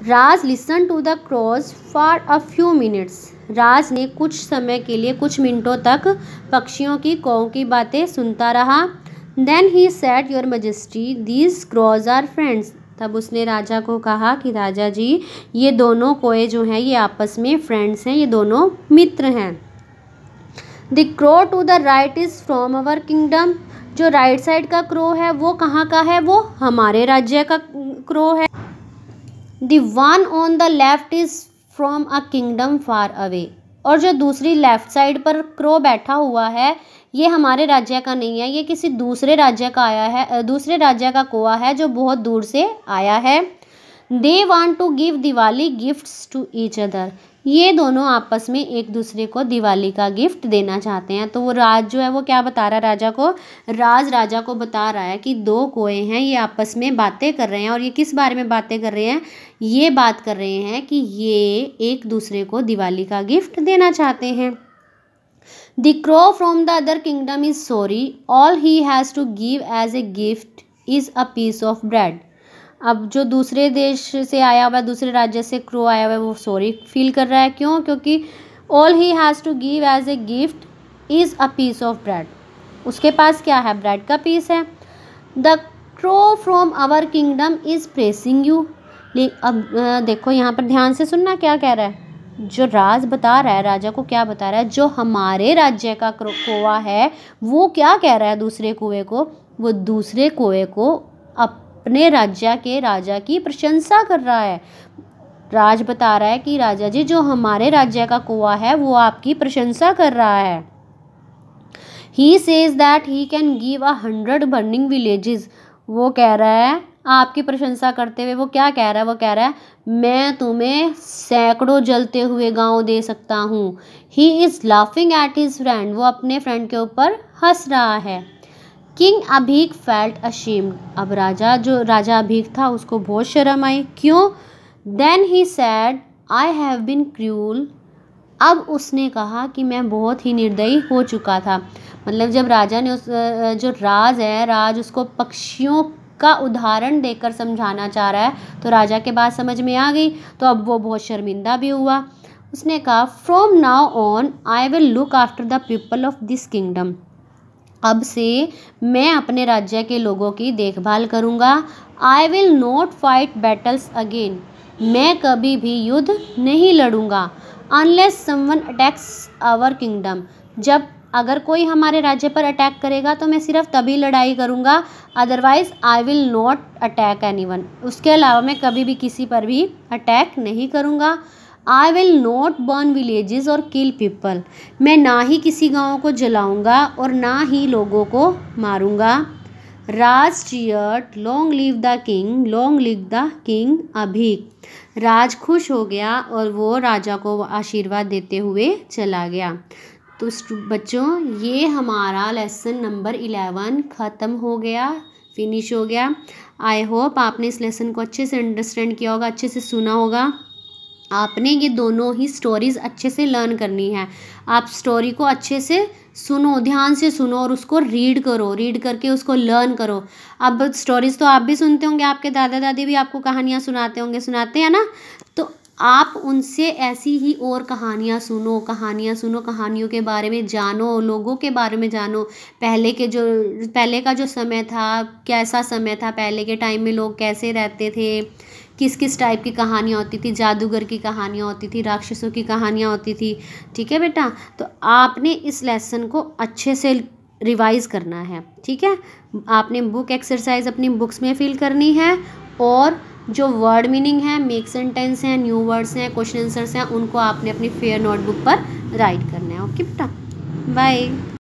Raj listen to the crows for a few minutes. Raj ने कुछ समय के लिए, कुछ मिनटों तक पक्षियों की कौ की बातें सुनता रहा। Then he said, your majesty these crows are friends. तब उसने राजा को कहा कि राजा जी, ये दोनों कोए जो हैं ये आपस में फ्रेंड्स हैं, ये दोनों मित्र हैं। The crow to the right is from our kingdom. जो राइट साइड का क्रो है वो कहाँ का है? वो हमारे राज्य का क्रो है। The one on the left is from a kingdom far away. और जो दूसरी लेफ्ट साइड पर क्रो बैठा हुआ है ये हमारे राज्य का नहीं है, ये किसी दूसरे राज्य का आया है, दूसरे राज्य का कोआ है जो बहुत दूर से आया है। They want to give Diwali gifts to each other. ये दोनों आपस में एक दूसरे को दिवाली का गिफ्ट देना चाहते हैं। तो वो राज जो है वो क्या बता रहा है राजा को? राज राजा को बता रहा है कि दो कोए हैं ये आपस में बातें कर रहे हैं। और ये किस बारे में बातें कर रहे हैं? ये बात कर रहे हैं कि ये एक दूसरे को दिवाली का गिफ्ट देना चाहते हैं। The crow from the other kingdom is sorry, all he has to give as a gift is a piece of bread. अब जो दूसरे देश से आया हुआ है, दूसरे राज्य से क्रो आया हुआ है, वो सॉरी फील कर रहा है। क्यों? क्योंकि all he has to give as a gift is a piece of bread. उसके पास क्या है? ब्रेड का पीस है। The crow from our kingdom is pressing you. अब देखो यहाँ पर ध्यान से सुनना क्या कह रहा है। जो राज बता रहा है राजा को, क्या बता रहा है? जो हमारे राज्य का कोआ है वो क्या कह रहा है दूसरे कुएं को? वो दूसरे कुएं को अपने राज्य के राजा की प्रशंसा कर रहा है। राज बता रहा है कि राजा जी, जो हमारे राज्य का कुआ है वो आपकी प्रशंसा कर रहा है। He says that he can give 100 burning villages। वो कह रहा है आपकी प्रशंसा करते हुए, वो क्या कह रहा है? वो कह रहा है मैं तुम्हें सैकड़ों जलते हुए गांव दे सकता हूँ। He is laughing at his friend। वो अपने फ्रेंड के ऊपर हंस रहा है। King Abhik felt ashamed। अब राजा अभीक था उसको बहुत शर्म आई। क्यों? Then he said, I have been cruel. अब उसने कहा कि मैं बहुत ही निर्दयी हो चुका था। मतलब जब राजा ने जो राज उसको पक्षियों का उदाहरण देकर समझाना चाह रहा है तो राजा के बात समझ में आ गई। तो अब वो बहुत शर्मिंदा भी हुआ। उसने कहा from now on I will look after the people of this kingdom. अब से मैं अपने राज्य के लोगों की देखभाल करूँगा। I will not fight battles again. मैं कभी भी युद्ध नहीं लड़ूंगा। Unless someone attacks our kingdom. अगर कोई हमारे राज्य पर अटैक करेगा तो मैं सिर्फ तभी लड़ाई करूँगा। Otherwise I will not attack anyone. उसके अलावा मैं कभी भी किसी पर भी अटैक नहीं करूँगा। I will not burn villages और किल पीपल। मैं ना ही किसी गाँव को जलाऊँगा और ना ही लोगों को मारूँगा। Raj cheered, long live the king, long live the king Abhik. Raj खुश हो गया और वो राजा को आशीर्वाद देते हुए चला गया। तो बच्चों ये हमारा लेसन नंबर 11 ख़त्म हो गया, फिनिश हो गया। आई होप आपने इस लेसन को अच्छे से अंडरस्टैंड किया होगा, अच्छे से सुना होगा। आपने ये दोनों ही स्टोरीज़ अच्छे से लर्न करनी है। आप स्टोरी को अच्छे से सुनो, ध्यान से सुनो और उसको रीड करो, रीड करके उसको लर्न करो। अब स्टोरीज़ तो आप भी सुनते होंगे, आपके दादा दादी भी आपको कहानियाँ सुनाते होंगे, सुनाते हैं ना? तो आप उनसे ऐसी ही और कहानियाँ सुनो, कहानियों के बारे में जानो, लोगों के बारे में जानो। पहले का जो समय था, कैसा समय था, पहले के टाइम में लोग कैसे रहते थे, किस किस टाइप की कहानियाँ होती थी, जादूगर की कहानियाँ होती थी, राक्षसों की कहानियाँ होती थी। ठीक है बेटा? तो आपने इस लेसन को अच्छे से रिवाइज़ करना है। ठीक है? आपने बुक एक्सरसाइज अपनी बुक्स में फिल करनी है और जो वर्ड मीनिंग है, मेक सेंटेंस हैं, न्यू वर्ड्स हैं, क्वेश्चन आंसर्स हैं, उनको आपने अपनी फेयर नोटबुक पर राइट करना है। ओके बेटा, बाय।